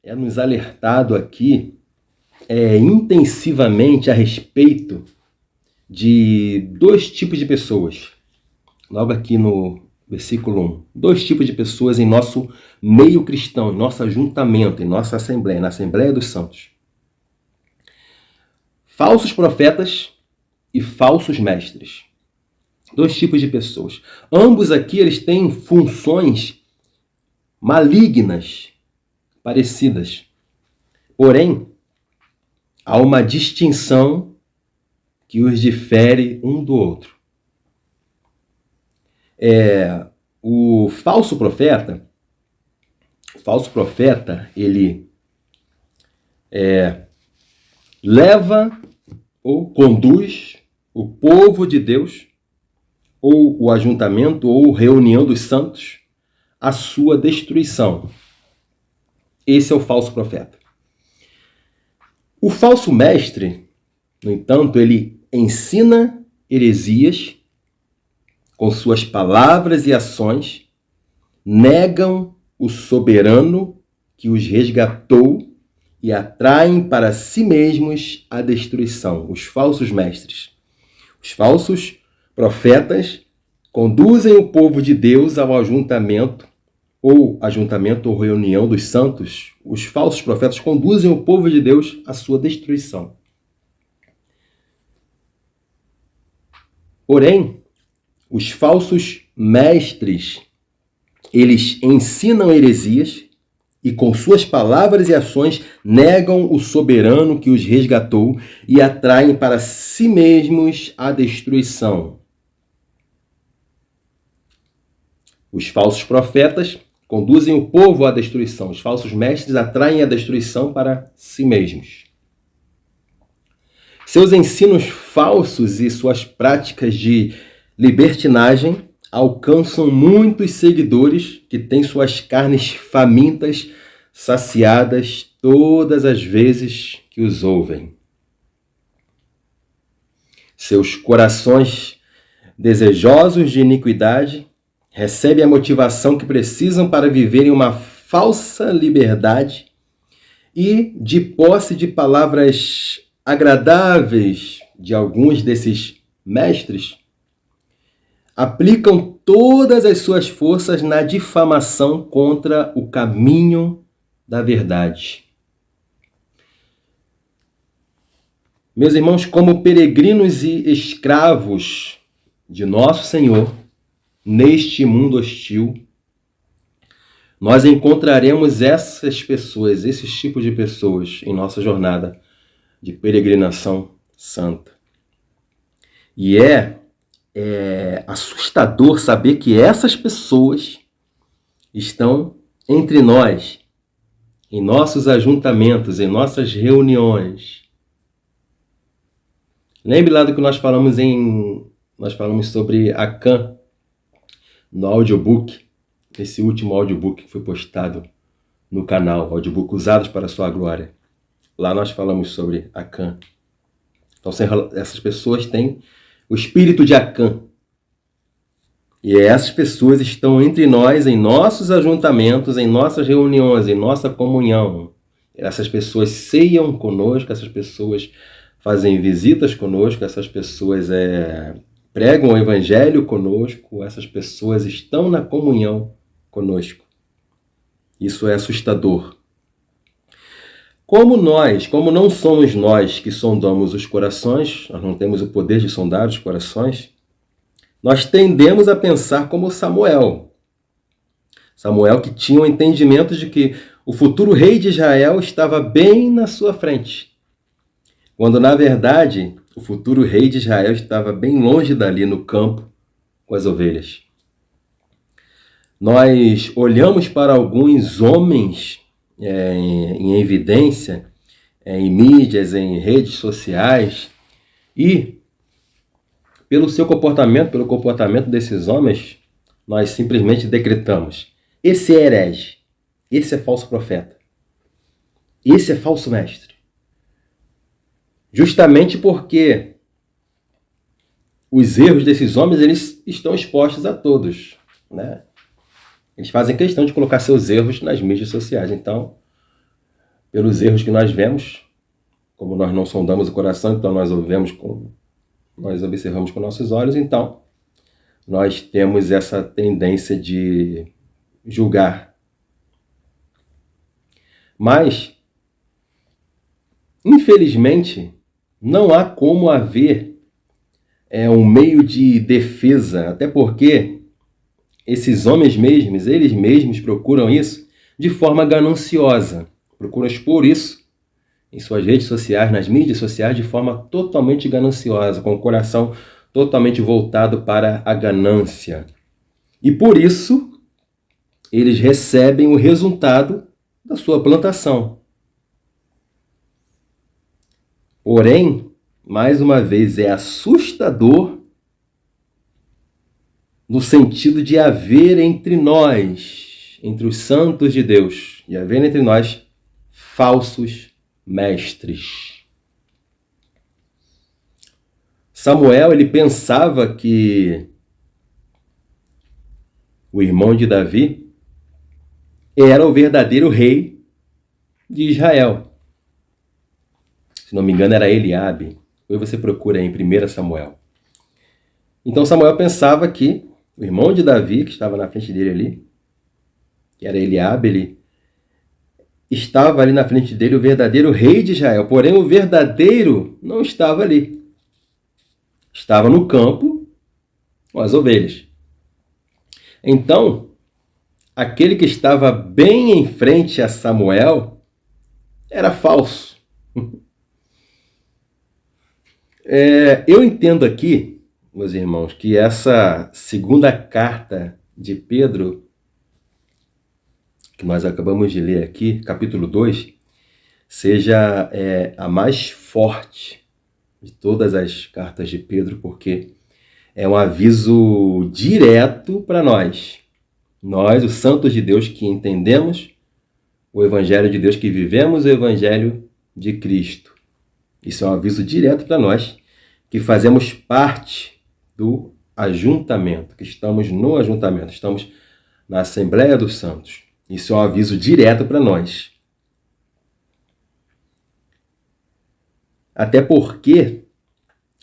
é nos alertado aqui intensivamente a respeito de dois tipos de pessoas. Logo aqui no versículo 1. Dois tipos de pessoas em nosso meio cristão, em nosso ajuntamento, em nossa assembleia, na Assembleia dos Santos. Falsos profetas e falsos mestres. Dois tipos de pessoas. Ambos aqui eles têm funções malignas, parecidas. Porém, há uma distinção que os difere um do outro. O falso profeta, ele leva ou conduz o povo de Deus, ou o ajuntamento, ou reunião dos santos, à sua destruição. Esse é o falso profeta. O falso mestre, no entanto, ele ensina heresias com suas palavras e ações, negam o soberano que os resgatou e atraem para si mesmos a destruição. Os falsos mestres. Os falsos profetas conduzem o povo de Deus ao ajuntamento ou reunião dos santos. Os falsos profetas conduzem o povo de Deus à sua destruição. Porém, os falsos mestres, eles ensinam heresias e com suas palavras e ações negam o soberano que os resgatou e atraem para si mesmos a destruição. Os falsos profetas conduzem o povo à destruição. Os falsos mestres atraem a destruição para si mesmos. Seus ensinos falsos e suas práticas de libertinagem alcançam muitos seguidores que têm suas carnes famintas saciadas todas as vezes que os ouvem. Seus corações desejosos de iniquidade recebem a motivação que precisam para viverem uma falsa liberdade e, de posse de palavras agradáveis de alguns desses mestres, aplicam todas as suas forças na difamação contra o caminho da verdade. Meus irmãos, como peregrinos e escravos de nosso Senhor, neste mundo hostil, nós encontraremos essas pessoas, esses tipos de pessoas em nossa jornada de peregrinação santa. E é assustador saber que essas pessoas estão entre nós, em nossos ajuntamentos, em nossas reuniões. Lembre lá do que nós falamos sobre Acã no audiobook, esse último audiobook que foi postado no canal, audiobook Usados para a Sua Glória. Lá nós falamos sobre Acã. Então essas pessoas têm o espírito de Acã. E essas pessoas estão entre nós, em nossos ajuntamentos, em nossas reuniões, em nossa comunhão. Essas pessoas ceiam conosco, essas pessoas fazem visitas conosco, essas pessoas pregam o evangelho conosco, essas pessoas estão na comunhão conosco. Isso é assustador. Como não somos nós que sondamos os corações, nós não temos o poder de sondar os corações, nós tendemos a pensar como Samuel. Samuel que tinha o entendimento de que o futuro rei de Israel estava bem na sua frente, quando na verdade o futuro rei de Israel estava bem longe dali no campo com as ovelhas. Nós olhamos para alguns homens em evidência, em mídias, em redes sociais, e pelo comportamento desses homens, nós simplesmente decretamos: esse é herege, esse é falso profeta, esse é falso mestre. Justamente porque os erros desses homens, eles estão expostos a todos, né? Eles fazem questão de colocar seus erros nas mídias sociais. Então, pelos erros que nós vemos, como nós não sondamos o coração, então nós observamos com nossos olhos, então nós temos essa tendência de julgar. Mas, infelizmente, não há como haver um meio de defesa, até porque esses homens mesmos, eles mesmos procuram isso de forma gananciosa, procuram expor isso em suas redes sociais, nas mídias sociais, de forma totalmente gananciosa, com o coração totalmente voltado para a ganância. E por isso, eles recebem o resultado da sua plantação. Porém, mais uma vez, é assustador no sentido de haver entre nós, entre os santos de Deus, e haver entre nós falsos mestres. Samuel, ele pensava que o irmão de Davi era o verdadeiro rei de Israel. Se não me engano, era Eliabe. Depois você procura em 1 Samuel. Então Samuel pensava que o irmão de Davi, que estava na frente dele ali, que era Eliabe, ele estava ali na frente dele o verdadeiro rei de Israel. Porém, o verdadeiro não estava ali. Estava no campo com as ovelhas. Então, aquele que estava bem em frente a Samuel era falso. Eu entendo aqui, meus irmãos, que essa segunda carta de Pedro, que nós acabamos de ler aqui, capítulo 2, seja a mais forte de todas as cartas de Pedro, porque é um aviso direto para nós. Nós, os santos de Deus que entendemos o Evangelho de Deus, que vivemos o Evangelho de Cristo. Isso é um aviso direto para nós, que fazemos parte do ajuntamento, que estamos no ajuntamento, estamos na Assembleia dos Santos. Isso é um aviso direto para nós. Até porque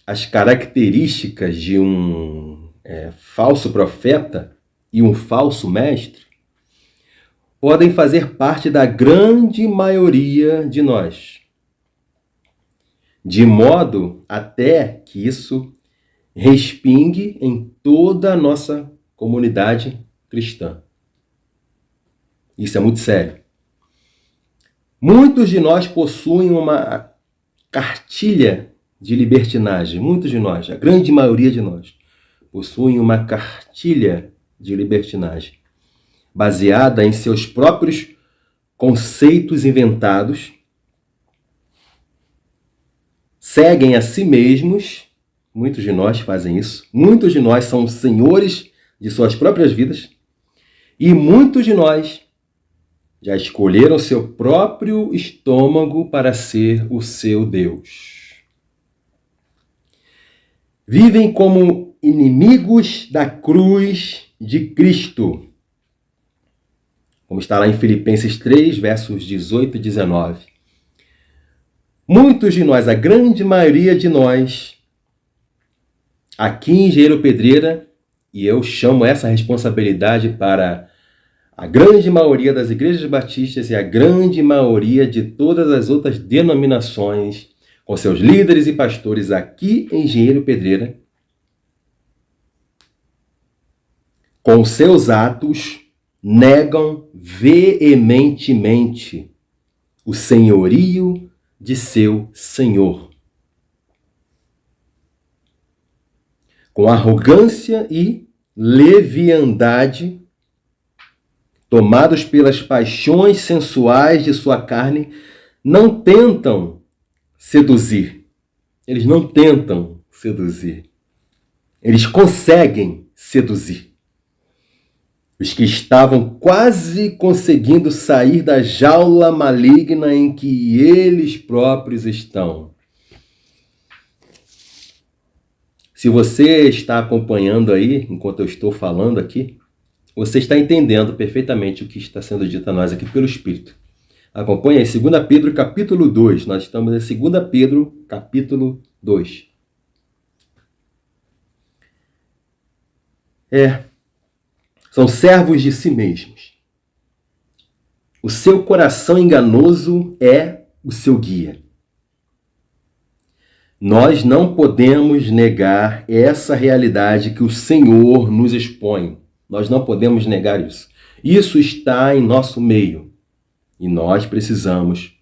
as características de um falso profeta e um falso mestre podem fazer parte da grande maioria de nós, de modo até que isso respingue em toda a nossa comunidade cristã. Isso é muito sério. Muitos de nós possuem uma cartilha de libertinagem. Muitos de nós, a grande maioria de nós, possuem uma cartilha de libertinagem, baseada em seus próprios conceitos inventados, seguem a si mesmos. Muitos de nós fazem isso. Muitos de nós são senhores de suas próprias vidas. E muitos de nós já escolheram seu próprio estômago para ser o seu Deus. Vivem como inimigos da cruz de Cristo. Como está lá em Filipenses 3, versos 18 e 19. Muitos de nós, a grande maioria de nós, aqui em Engenheiro Pedreira, e eu chamo essa responsabilidade para a grande maioria das igrejas batistas e a grande maioria de todas as outras denominações, com seus líderes e pastores aqui em Engenheiro Pedreira, com seus atos, negam veementemente o senhorio de seu Senhor. Com arrogância e leviandade, tomados pelas paixões sensuais de sua carne, não tentam seduzir. Eles não tentam seduzir. Eles conseguem seduzir. Os que estavam quase conseguindo sair da jaula maligna em que eles próprios estão. Se você está acompanhando aí, enquanto eu estou falando aqui, você está entendendo perfeitamente o que está sendo dito a nós aqui pelo Espírito. Acompanhe aí, 2 Pedro, capítulo 2. Nós estamos em 2 Pedro, capítulo 2. São servos de si mesmos. O seu coração enganoso é o seu guia. Nós não podemos negar essa realidade que o Senhor nos expõe. Nós não podemos negar isso. Isso está em nosso meio. E nós precisamos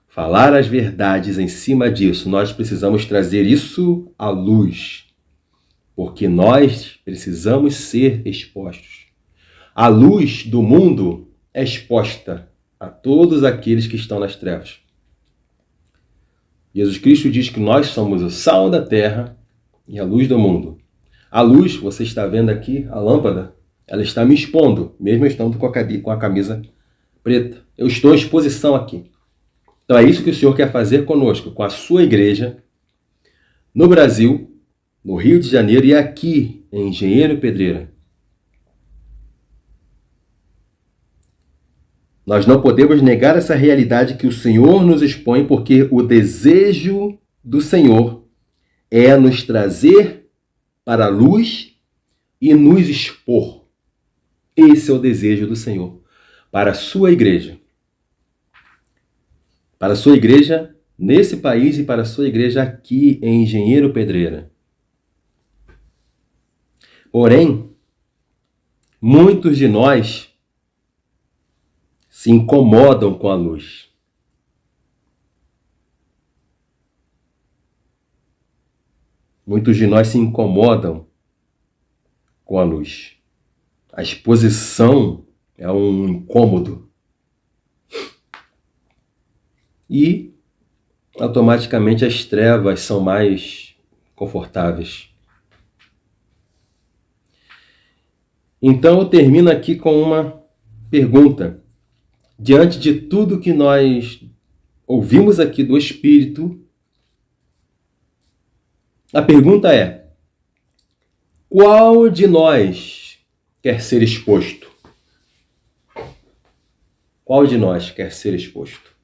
falar as verdades em cima disso. Nós precisamos trazer isso à luz. Porque nós precisamos ser expostos. A luz do mundo é exposta a todos aqueles que estão nas trevas. Jesus Cristo diz que nós somos o sal da terra e a luz do mundo. A luz, você está vendo aqui, a lâmpada, ela está me expondo, mesmo eu estando com a camisa preta. Eu estou em exposição aqui. Então é isso que o Senhor quer fazer conosco, com a sua igreja, no Brasil, no Rio de Janeiro e aqui em Engenheiro Pedreira. Nós não podemos negar essa realidade que o Senhor nos expõe, porque o desejo do Senhor é nos trazer para a luz e nos expor. Esse é o desejo do Senhor para a sua igreja. Para a sua igreja nesse país e para a sua igreja aqui em Engenheiro Pedreira. Porém, muitos de nós se incomodam com a luz. Muitos de nós se incomodam com a luz. A exposição é um incômodo. E, automaticamente, as trevas são mais confortáveis. Então, eu termino aqui com uma pergunta. Diante de tudo que nós ouvimos aqui do Espírito, a pergunta é: qual de nós quer ser exposto? Qual de nós quer ser exposto?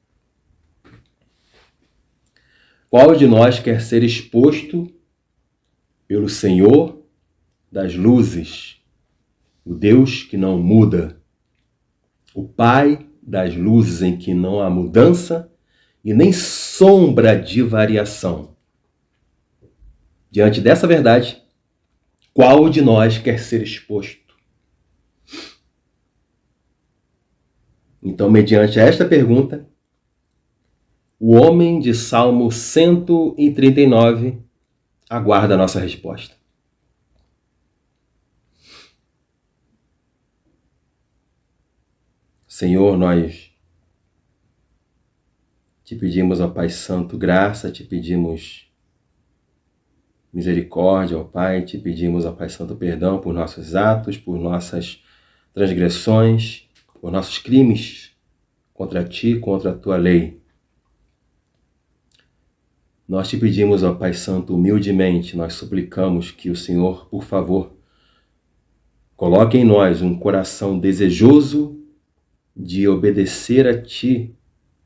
Qual de nós quer ser exposto pelo Senhor das luzes, o Deus que não muda, o Pai das luzes em que não há mudança e nem sombra de variação? Diante dessa verdade, qual de nós quer ser exposto? Então, mediante esta pergunta, o homem de Salmo 139 aguarda a nossa resposta. Senhor, nós te pedimos, ó Pai Santo, graça, te pedimos misericórdia, ó Pai, te pedimos, ó Pai Santo, perdão por nossos atos, por nossas transgressões, por nossos crimes contra ti, contra a tua lei. Nós te pedimos, ó Pai Santo, humildemente, nós suplicamos que o Senhor, por favor, coloque em nós um coração desejoso de obedecer a ti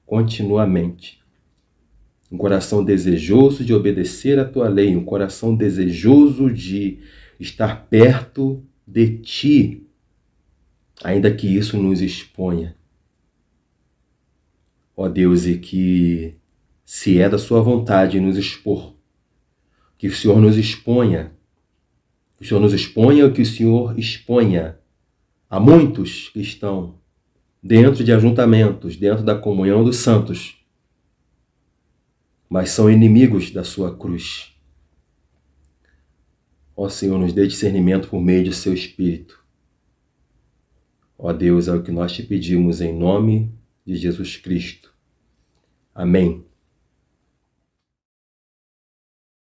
continuamente. Um coração desejoso de obedecer a tua lei, um coração desejoso de estar perto de ti, ainda que isso nos exponha. Ó Deus, e que, se é da sua vontade nos expor, que o Senhor nos exponha, que o Senhor nos exponha ou que o Senhor exponha a muitos que estão dentro de ajuntamentos, dentro da comunhão dos santos, mas são inimigos da sua cruz. Ó Senhor, nos dê discernimento por meio de seu Espírito. Ó Deus, é o que nós te pedimos em nome de Jesus Cristo. Amém.